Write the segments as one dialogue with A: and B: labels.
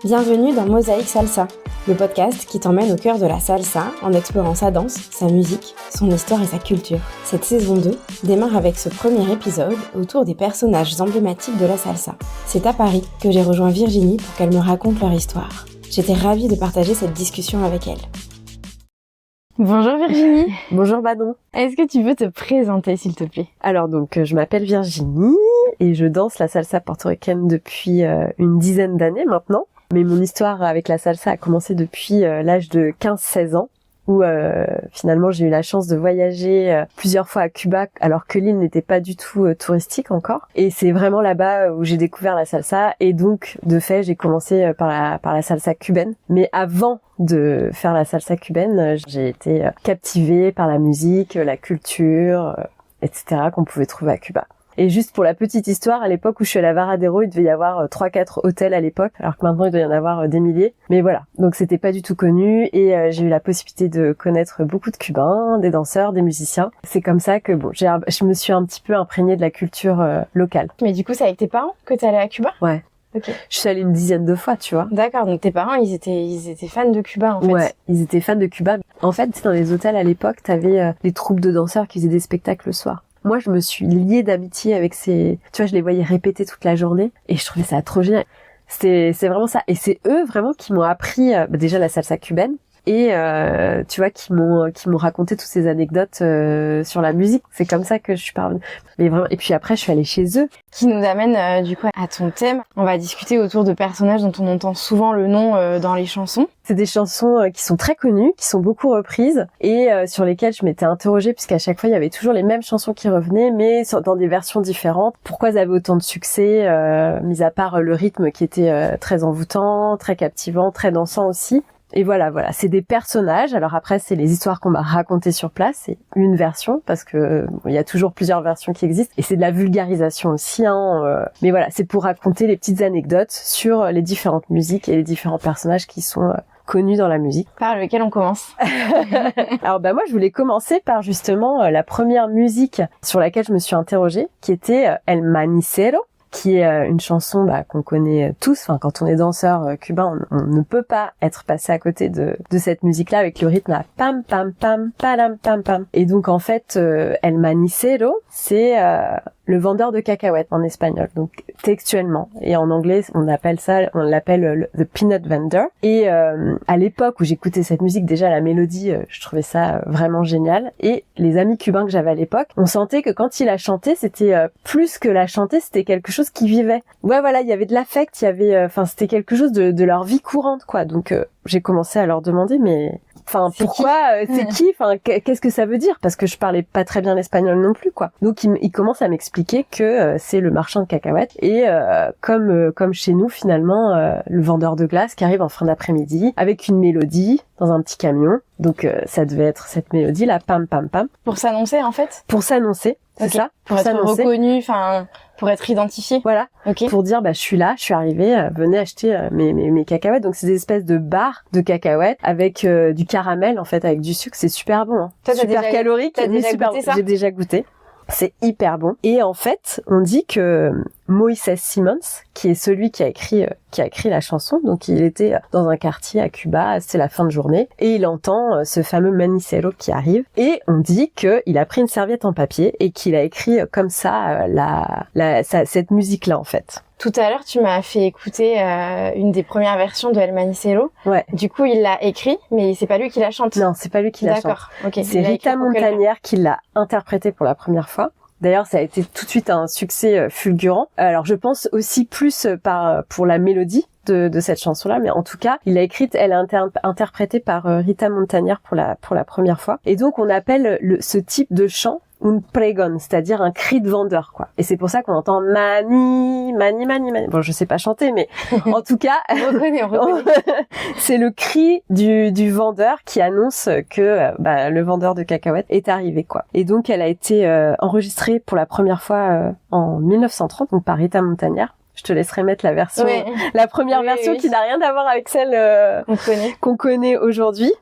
A: Bienvenue dans Mosaïque Salsa, le podcast qui t'emmène au cœur de la salsa en explorant sa danse, sa musique, son histoire et sa culture. Cette saison 2 démarre avec ce premier épisode autour des personnages emblématiques de la salsa. C'est à Paris que j'ai rejoint Virginie pour qu'elle me raconte leur histoire. J'étais ravie de partager cette discussion avec elle. Bonjour Virginie.
B: Bonjour Manon.
A: Est-ce que tu veux te présenter s'il te plaît?
B: Alors je m'appelle Virginie et je danse la salsa portoricaine depuis une dizaine d'années maintenant. Mais mon histoire avec la salsa a commencé depuis l'âge de 15-16 ans où finalement j'ai eu la chance de voyager plusieurs fois à Cuba alors que l'île n'était pas du tout touristique encore. Et c'est vraiment là-bas où j'ai découvert la salsa et donc de fait j'ai commencé par la salsa cubaine. Mais avant de faire la salsa cubaine, j'ai été captivée par la musique, la culture, etc. qu'on pouvait trouver à Cuba. Et juste pour la petite histoire, à l'époque où je suis allée à Varadero, il devait y avoir 3-4 hôtels à l'époque, alors que maintenant il doit y en avoir des milliers. Mais voilà, donc c'était pas du tout connu et j'ai eu la possibilité de connaître beaucoup de Cubains, des danseurs, des musiciens. C'est comme ça que je me suis un petit peu imprégnée de la culture locale.
A: Mais du coup, c'est avec tes parents que t'es allée à Cuba?
B: Ouais.
A: Ok.
B: Je suis allée une dizaine de fois, tu vois.
A: D'accord, donc tes parents, ils étaient fans de Cuba en fait.
B: Ouais, ils étaient fans de Cuba. En fait, dans les hôtels à l'époque, t'avais les troupes de danseurs qui faisaient des spectacles le soir. Moi, je me suis liée d'amitié avec tu vois, je les voyais répéter toute la journée et je trouvais ça trop génial. C'est vraiment ça. Et c'est eux vraiment qui m'ont appris déjà la salsa cubaine et tu vois, qui m'ont raconté toutes ces anecdotes sur la musique. C'est comme ça que je suis parvenue. Mais vraiment. Et puis après, je suis allée chez eux.
A: Qui nous amène du coup à ton thème. On va discuter autour de personnages dont on entend souvent le nom dans les chansons.
B: C'est des chansons qui sont très connues, qui sont beaucoup reprises et sur lesquelles je m'étais interrogée puisqu'à chaque fois il y avait toujours les mêmes chansons qui revenaient mais dans des versions différentes. Pourquoi elles avaient autant de succès, mis à part le rythme qui était très envoûtant, très captivant, très dansant aussi. Et voilà, c'est des personnages. Alors après, c'est les histoires qu'on m'a racontées sur place. C'est une version parce que il y a toujours plusieurs versions qui existent. Et c'est de la vulgarisation aussi. Mais voilà, c'est pour raconter les petites anecdotes sur les différentes musiques et les différents personnages qui sont connus dans la musique.
A: Par lequel on commence?
B: Alors moi, je voulais commencer par justement la première musique sur laquelle je me suis interrogée, qui était El Manicero, qui est une chanson qu'on connaît tous. Enfin, quand on est danseur cubain, on ne peut pas être passé à côté de cette musique-là avec le rythme à pam pam pam palam pam pam. Et donc en fait, El Manicero, c'est le vendeur de cacahuètes en espagnol, donc textuellement. Et en anglais, on l'appelle the peanut vendor. Et à l'époque où j'écoutais cette musique, déjà la mélodie, je trouvais ça vraiment génial. Et les amis cubains que j'avais à l'époque, on sentait que quand il la chantait, c'était plus que la chanter, c'était quelque chose qui vivait. Ouais, voilà, il y avait de l'affect, il y avait, c'était quelque chose de leur vie courante, quoi. Donc j'ai commencé à leur demander, mais c'est qui, qu'est-ce que ça veut dire? Parce que je parlais pas très bien l'espagnol non plus, quoi. Donc il commence à m'expliquer que c'est le marchand de cacahuètes et comme chez nous finalement, le vendeur de glace qui arrive en fin d'après-midi avec une mélodie dans un petit camion. Donc ça devait être cette mélodie là, pam pam pam.
A: Pour s'annoncer en fait.
B: Pour s'annoncer, c'est ça.
A: Pour être reconnu, pour être identifié.
B: Voilà.
A: Okay.
B: Pour dire je suis là, je suis arrivée, venez acheter mes cacahuètes. Donc c'est des espèces de barres de cacahuètes avec du caramel en fait, avec du sucre. C'est super bon. Hein.
A: Toi,
B: super calorique.
A: T'as déjà goûté ça?
B: J'ai déjà goûté. C'est hyper bon. Et en fait, on dit que Moïse Simmons, qui est celui qui a écrit la chanson, donc il était dans un quartier à Cuba, c'est la fin de journée, et il entend ce fameux Manicero qui arrive, et on dit qu'il a pris une serviette en papier et qu'il a écrit comme ça cette musique-là en fait.
A: Tout à l'heure, tu m'as fait écouter une des premières versions de El Manicero.
B: Ouais.
A: Du coup, il l'a écrit, mais c'est pas lui qui la chante.
B: Non, c'est pas lui qui la chante.
A: D'accord. Okay.
B: C'est Rita Montaner qui l'a interprété pour la première fois. D'ailleurs, ça a été tout de suite un succès fulgurant. Alors, je pense aussi plus pour la mélodie de cette chanson-là, mais en tout cas, elle est interprétée par Rita Montaner pour la première fois. Et donc, on appelle ce type de chant un pregón, c'est-à-dire un cri de vendeur, quoi. Et c'est pour ça qu'on entend mani, mani, mani, mani. Bon, je sais pas chanter, mais en tout cas,
A: on reconnaît.
B: C'est le cri du vendeur qui annonce que le vendeur de cacahuètes est arrivé, quoi. Et donc, elle a été enregistrée pour la première fois en 1930, donc par Rita Montaner. Je te laisserai mettre la version, la première version qui n'a rien à voir avec celle qu'on connaît aujourd'hui.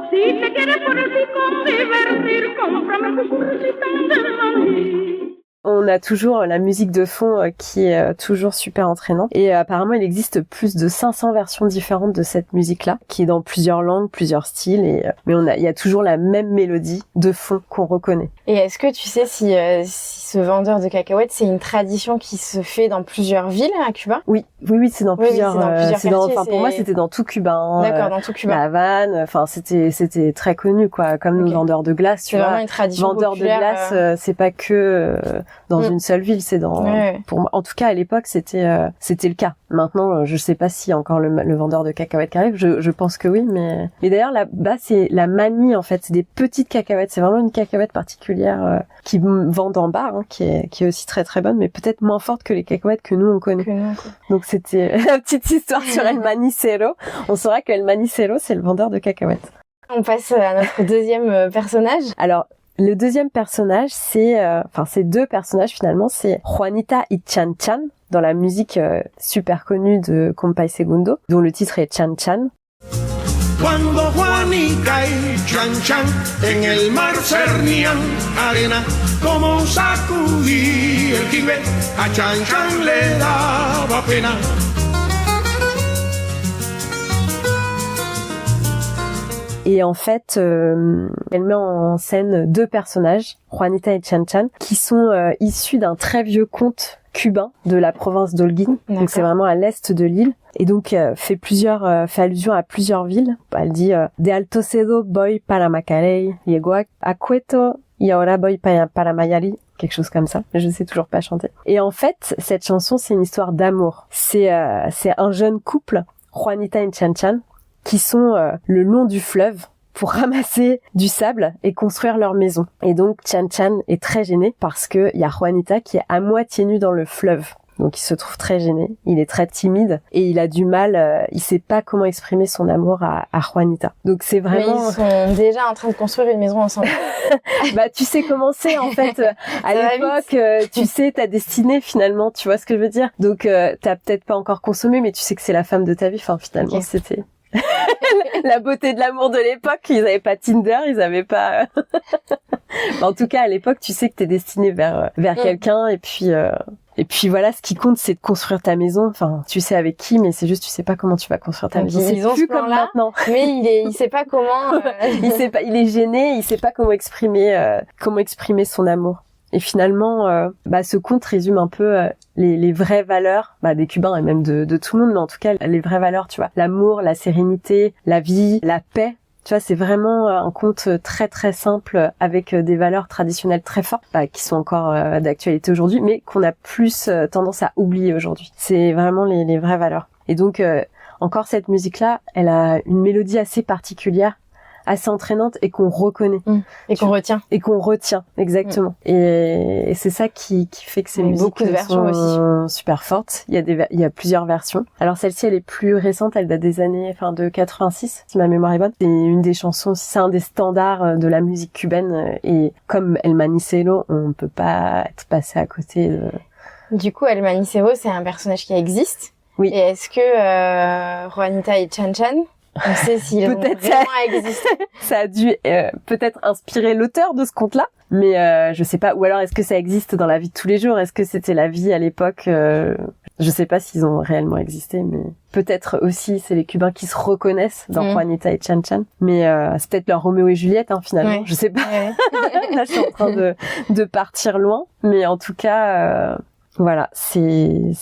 C: Si te quieres por ti convertir, cómprame tu curricita del maní.
B: On a toujours la musique de fond qui est toujours super entraînante. Et apparemment, il existe plus de 500 versions différentes de cette musique-là, qui est dans plusieurs langues, plusieurs styles. Mais il y a toujours la même mélodie de fond qu'on reconnaît.
A: Et est-ce que tu sais si ce vendeur de cacahuètes, c'est une tradition qui se fait dans plusieurs villes à Cuba?
B: Oui, c'est dans plusieurs. Pour moi, c'était dans tout Cuba. Hein,
A: d'accord, dans tout Cuba.
B: La Havane. Enfin, c'était très connu, quoi. Comme nos vendeurs de glace, tu vois.
A: C'est vraiment une tradition
B: vendeurs de glace, c'est pas que dans une seule ville, c'est dans. Pour moi, en tout cas, à l'époque, c'était le cas. Maintenant, je sais pas s'il y a encore le vendeur de cacahuètes qui arrive. Je pense que oui, mais d'ailleurs là-bas, c'est la manie en fait. C'est des petites cacahuètes. C'est vraiment une cacahuète particulière qui vendent en bar, hein, qui est aussi très très bonne, mais peut-être moins forte que les cacahuètes que nous on connaît. Donc c'était la petite histoire sur El Manicero. On saura que El Manicero, c'est le vendeur de cacahuètes.
A: On passe à notre deuxième personnage.
B: Alors, le deuxième personnage, c'est deux personnages finalement, c'est Juanita y Chan Chan dans la musique super connue de Compay Segundo, dont le titre est Chan Chan.
D: Cuando Juanita y Chan Chan en el mar cernían arena como sacudí el jibe, a Chan Chan le daba pena.
B: Et en fait, elle met en scène deux personnages, Juanita et Chan Chan, qui sont issus d'un très vieux conte cubain de la province d'Holguín. Donc c'est vraiment à l'est de l'île. Et donc fait allusion à plusieurs villes. Elle dit de Alto Cedo voy para Macarey, llego a Cueto y ahora voy para Mayari. Quelque chose comme ça, mais je ne sais toujours pas chanter. Et en fait, cette chanson, c'est une histoire d'amour. C'est un jeune couple, Juanita et Chan Chan, qui sont le long du fleuve pour ramasser du sable et construire leur maison. Et donc Chan Chan est très gêné parce que il y a Juanita qui est à moitié nue dans le fleuve. Donc il se trouve très gêné, il est très timide et il a du mal, il sait pas comment exprimer son amour à Juanita. Donc c'est vraiment...
A: Mais ils sont déjà en train de construire une maison ensemble.
B: Bah tu sais comment c'est en fait, à l'époque, tu sais ta destinée finalement, tu vois ce que je veux dire. Donc t'as peut-être pas encore consommé mais tu sais que c'est la femme de ta vie, enfin finalement c'était... la beauté de l'amour de l'époque, ils avaient pas Tinder, ils avaient pas... En tout cas, à l'époque, tu sais que t'es destiné vers quelqu'un et puis voilà, ce qui compte, c'est de construire ta maison. Enfin, tu sais avec qui, mais c'est juste, tu sais pas comment tu vas construire ta maison.
A: C'est plus comme maintenant. Mais il sait pas comment...
B: il est gêné, il sait pas comment exprimer son amour. Et finalement, ce conte résume un peu les vraies valeurs des Cubains et même de tout le monde, mais en tout cas les vraies valeurs, tu vois, l'amour, la sérénité, la vie, la paix. Tu vois, c'est vraiment un conte très très simple avec des valeurs traditionnelles très fortes qui sont encore d'actualité aujourd'hui, mais qu'on a plus tendance à oublier aujourd'hui. C'est vraiment les vraies valeurs. Et donc encore cette musique-là, elle a une mélodie assez particulière, assez entraînante et qu'on reconnaît.
A: Et qu'on retient.
B: Et qu'on retient, exactement. Et c'est ça qui fait que ces musiques
A: beaucoup de versions
B: sont
A: aussi.
B: Super fortes. Il y a plusieurs versions. Alors celle-ci, elle est plus récente, elle date des années, de 86, si ma mémoire est bonne. C'est une des chansons, c'est un des standards de la musique cubaine. Et comme El Manicero, on peut pas être passé à côté de...
A: Du coup, El Manicero, c'est un personnage qui existe.
B: Oui.
A: Et est-ce que Juanita et Chan Chan, on sait s'ils ont vraiment existé?
B: Ça a dû peut-être inspirer l'auteur de ce conte-là, mais je sais pas. Ou alors est-ce que ça existe dans la vie de tous les jours? Est-ce que c'était la vie à l'époque? Je sais pas s'ils ont réellement existé, mais peut-être aussi c'est les Cubains qui se reconnaissent dans Juanita et Chan Chan. Mais c'est peut-être leur Roméo et Juliette, finalement. Ouais. Je sais pas. Ouais. Là, je suis en train de partir loin, mais en tout cas. Voilà, c'est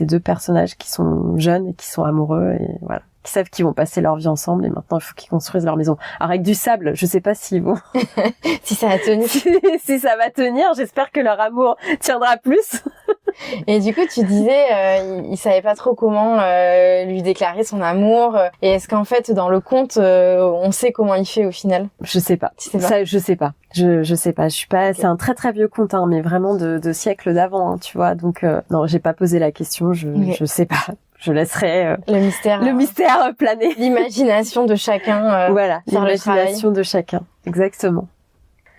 B: deux personnages qui sont jeunes et qui sont amoureux et voilà, qui savent qu'ils vont passer leur vie ensemble et maintenant il faut qu'ils construisent leur maison. Alors avec du sable, je sais pas s'ils vont
A: si ça va tenir.
B: si ça va tenir, j'espère que leur amour tiendra plus.
A: Et du coup, tu disais, il savait pas trop comment lui déclarer son amour. Et est-ce qu'en fait, dans le conte, on sait comment il fait au final?
B: Je sais pas.
A: Tu sais pas?
B: Ça, je sais pas. Je sais pas. Je suis pas. Okay. C'est un très très vieux conte, mais vraiment de siècles d'avant, tu vois. Donc non, j'ai pas posé la question. Je sais pas. Je laisserai le mystère planer.
A: L'imagination de chacun.
B: Voilà, l'imagination de chacun. Exactement.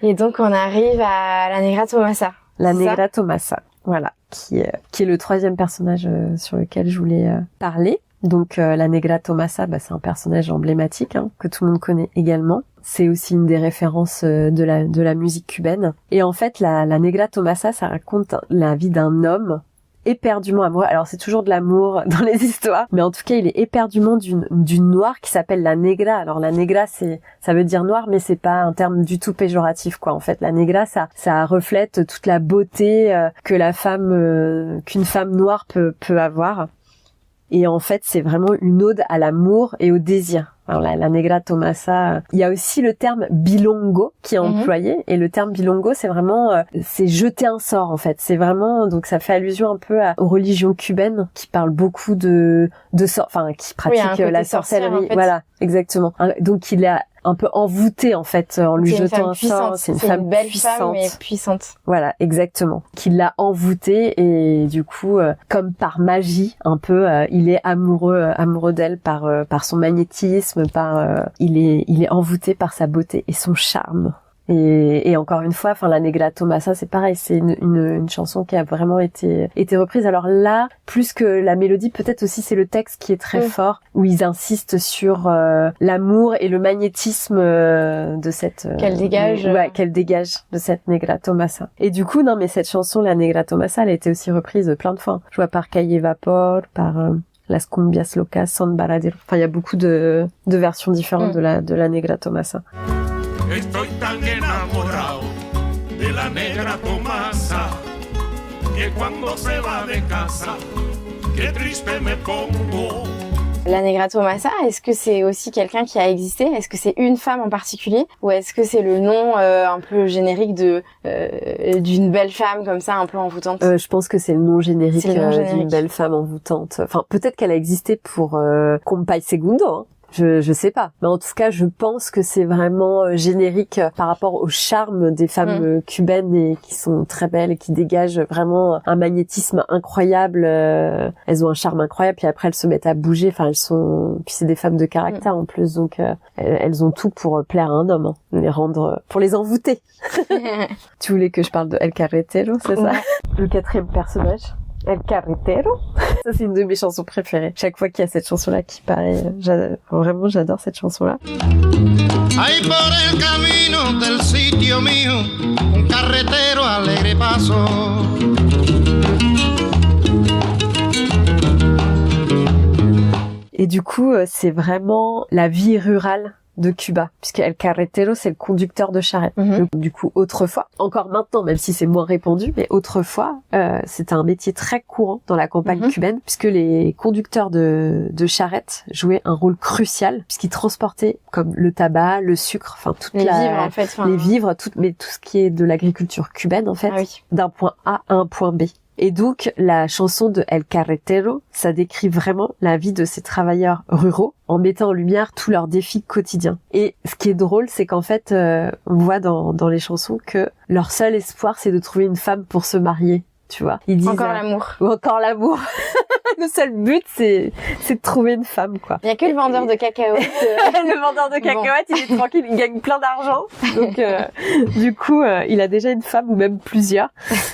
A: Et donc on arrive à la Negra Tomasa.
B: La Negra Tomasa. Voilà, qui est le troisième personnage sur lequel je voulais parler. Donc la Negra Tomasa, c'est un personnage emblématique que tout le monde connaît également. c'est aussi une des références de la musique cubaine. Et en fait, la Negra Tomasa, ça raconte la vie d'un homme éperdument amoureux. Alors c'est toujours de l'amour dans les histoires, mais en tout cas il est éperdument d'une noire qui s'appelle la negra. Alors la negra ça veut dire noir, mais c'est pas un terme du tout péjoratif quoi. En fait la negra ça reflète toute la beauté qu'une femme noire peut avoir. Et en fait c'est vraiment une ode à l'amour et au désir. Alors la Negra Tomasa, il y a aussi le terme bilongo qui est employé, et le terme bilongo c'est vraiment c'est jeter un sort en fait. C'est vraiment, donc ça fait allusion un peu aux religions cubaines qui parlent beaucoup de sort, enfin qui pratiquent la sorcellerie. En fait. Voilà, exactement. Donc il a un peu envoûté en fait en lui jetant un sort. C'est une femme
A: belle
B: puissante.
A: femme mais puissante.
B: Voilà, exactement. Qui l'a envoûté et du coup comme par magie un peu il est amoureux d'elle par son magnétisme, il est envoûté par sa beauté et son charme. Et encore une fois, enfin la Negra Tomasa, c'est pareil, c'est une chanson qui a vraiment été reprise. Alors là, plus que la mélodie, peut-être aussi c'est le texte qui est très fort, où ils insistent sur l'amour et le magnétisme de cette
A: qu'elle dégage
B: de cette Negra Tomasa. Et du coup, non mais cette chanson, la Negra Tomasa, elle a été aussi reprise plein de fois. Je vois par Calle Vapor, par Las Cumbias Locas, Son Baradero. Enfin, il y a beaucoup de versions différentes de la Negra Tomasa.
D: Estoy tan enamorado de la Negra Tomasa que cuando se va de casa, que triste me pongo.
A: La Negra Tomasa, est-ce que c'est aussi quelqu'un qui a existé? Est-ce que c'est une femme en particulier? Ou est-ce que c'est le nom un peu générique d'une belle femme comme ça, un peu envoûtante?
B: Je pense que c'est le nom générique, d'une belle femme envoûtante. Enfin, peut-être qu'elle a existé pour Compay Segundo, hein. Je sais pas, mais en tout cas je pense que c'est vraiment générique par rapport au charme des femmes cubaines et qui sont très belles et qui dégagent vraiment un magnétisme incroyable. Elles ont un charme incroyable, puis après elles se mettent à bouger. Enfin puis c'est des femmes de caractère en plus, donc elles ont tout pour plaire à un homme, hein. Pour les envoûter. Tu voulais que je parle de El Carretero, c'est ça? Le quatrième personnage. El Carretero. Ça, c'est une de mes chansons préférées. Chaque fois qu'il y a cette chanson-là qui paraît, vraiment, j'adore cette chanson-là.
E: Ay, por el camino del sitio mío, un carretero alegre paso.
B: Et du coup, c'est vraiment la vie rurale de Cuba, puisque El Carretero c'est le conducteur de charrette. Donc, du coup, autrefois, encore maintenant, même si c'est moins répandu, mais autrefois, c'était un métier très courant dans la campagne cubaine, puisque les conducteurs de charrette jouaient un rôle crucial, puisqu'ils transportaient comme le tabac, le sucre, enfin
A: vivres en fait,
B: les vivres, mais tout ce qui est de l'agriculture cubaine en fait, d'un point A à un point B. Et donc, la chanson de El Carretero, ça décrit vraiment la vie de ces travailleurs ruraux en mettant en lumière tous leurs défis quotidiens. Et ce qui est drôle, c'est qu'en fait, on voit dans les chansons que leur seul espoir, c'est de trouver une femme pour se marier. Tu vois, ils disent
A: encore l'amour.
B: Ou encore l'amour. Le seul but, c'est de trouver une femme, quoi.
A: Il y a que le vendeur de cacahuètes.
B: Le vendeur de cacahuètes, il est tranquille, il gagne plein d'argent. Donc, du coup, il a déjà une femme ou même plusieurs.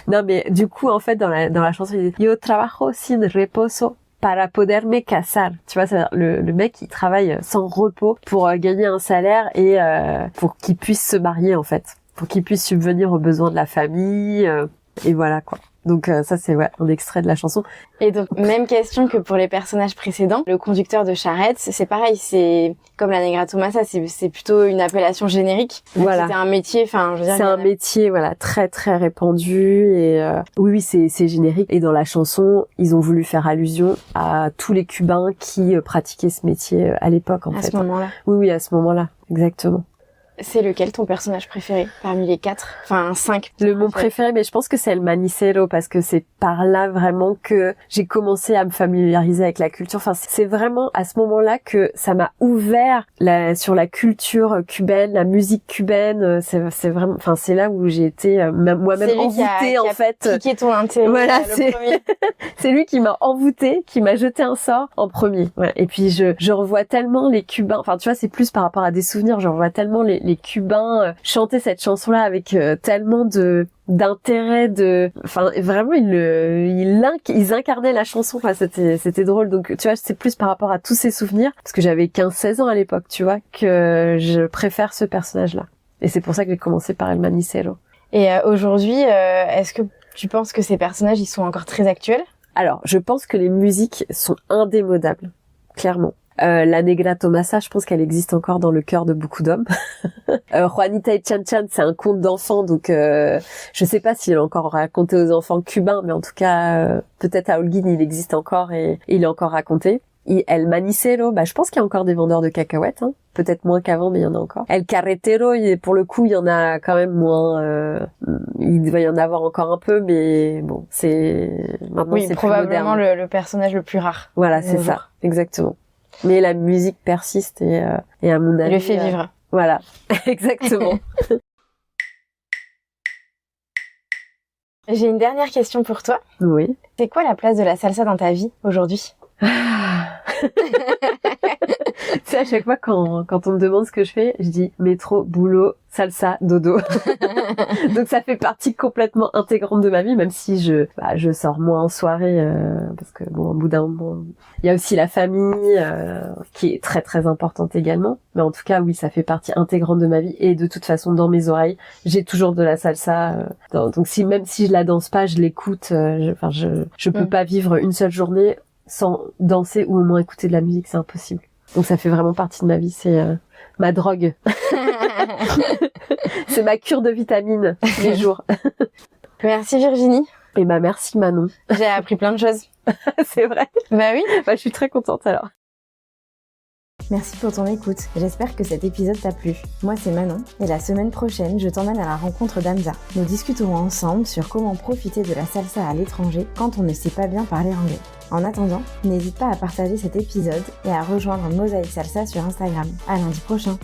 B: Non, mais du coup, en fait, dans la chanson, il dit Yo trabajo sin reposo para poderme casar. Tu vois, c'est le mec, il travaille sans repos pour gagner un salaire et pour qu'il puisse se marier, en fait. Pour qu'il puisse subvenir aux besoins de la famille. Et voilà, quoi. Donc ça c'est un extrait de la chanson.
A: Et donc même question que pour les personnages précédents, le conducteur de charrette, c'est pareil, c'est comme la Negra Tomasa, c'est plutôt une appellation générique.
B: Voilà.
A: C'était un métier, enfin je veux dire.
B: C'est un métier très très répandu et oui c'est générique. Et dans la chanson, ils ont voulu faire allusion à tous les Cubains qui pratiquaient ce métier à l'époque en fait.
A: À ce moment-là.
B: Oui, à ce moment-là, exactement.
A: C'est lequel ton personnage préféré parmi les 4, enfin 5?
B: Mon préféré, mais je pense que c'est El Manicero parce que c'est par là vraiment que j'ai commencé à me familiariser avec la culture. Enfin, c'est vraiment à ce moment-là que ça m'a ouvert sur la culture cubaine, la musique cubaine. C'est vraiment, enfin c'est là où j'ai été moi-même envoûtée en fait.
A: C'est lui qui a piqué ton intérêt.
B: Voilà, c'est lui qui m'a envoûtée, qui m'a jeté un sort en premier. Ouais. Et puis je revois tellement les Cubains. Enfin tu vois, c'est plus par rapport à des souvenirs. Je revois tellement les les Cubains chantaient cette chanson-là avec tellement d'intérêt, enfin vraiment ils incarnaient la chanson, enfin c'était drôle. Donc tu vois, c'est plus par rapport à tous ces souvenirs, parce que j'avais 15-16 ans à l'époque, tu vois, que je préfère ce personnage-là. Et c'est pour ça que j'ai commencé par El Manicero.
A: Et aujourd'hui, est-ce que tu penses que ces personnages, ils sont encore très actuels?
B: Alors, je pense que les musiques sont indémodables, clairement. La Negra Tomasa, je pense qu'elle existe encore dans le cœur de beaucoup d'hommes. Juanita y Chan Chan, c'est un conte d'enfants, donc je sais pas s'il est encore raconté aux enfants cubains, mais en tout cas, peut-être à Holguín, il existe encore et il est encore raconté. Et El Manicero, je pense qu'il y a encore des vendeurs de cacahuètes, hein. Peut-être moins qu'avant, mais il y en a encore. El Carretero, pour le coup, il y en a quand même moins. Il doit y en avoir encore un peu, mais bon, maintenant c'est
A: probablement
B: plus moderne.
A: le personnage le plus rare.
B: Voilà, c'est ça, exactement. Mais la musique persiste et à mon avis...
A: Il le fait vivre.
B: Voilà, exactement.
A: J'ai une dernière question pour toi.
B: Oui.
A: C'est quoi la place de la salsa dans ta vie aujourd'hui?
B: Tu sais, à chaque fois quand on me demande ce que je fais, je dis métro, boulot, salsa, dodo. Donc ça fait partie complètement intégrante de ma vie, même si je sors moins en soirée, parce que bon, au bout d'un moment, il y a aussi la famille qui est très très importante également. Mais en tout cas, oui, ça fait partie intégrante de ma vie, et de toute façon, dans mes oreilles, j'ai toujours de la salsa. Donc même si je la danse pas, je l'écoute. Je peux pas vivre une seule journée sans danser ou au moins écouter de la musique, c'est impossible. Donc ça fait vraiment partie de ma vie, c'est ma drogue. C'est ma cure de vitamines tous les jours.
A: Merci Virginie.
B: Et merci Manon.
A: J'ai appris plein de choses.
B: C'est vrai.
A: Bah oui.
B: Je suis très contente alors.
A: Merci pour ton écoute, j'espère que cet épisode t'a plu. Moi c'est Manon, et la semaine prochaine, je t'emmène à la rencontre d'Amza. Nous discuterons ensemble sur comment profiter de la salsa à l'étranger quand on ne sait pas bien parler anglais. En attendant, n'hésite pas à partager cet épisode et à rejoindre Mosaïque Salsa sur Instagram. À lundi prochain.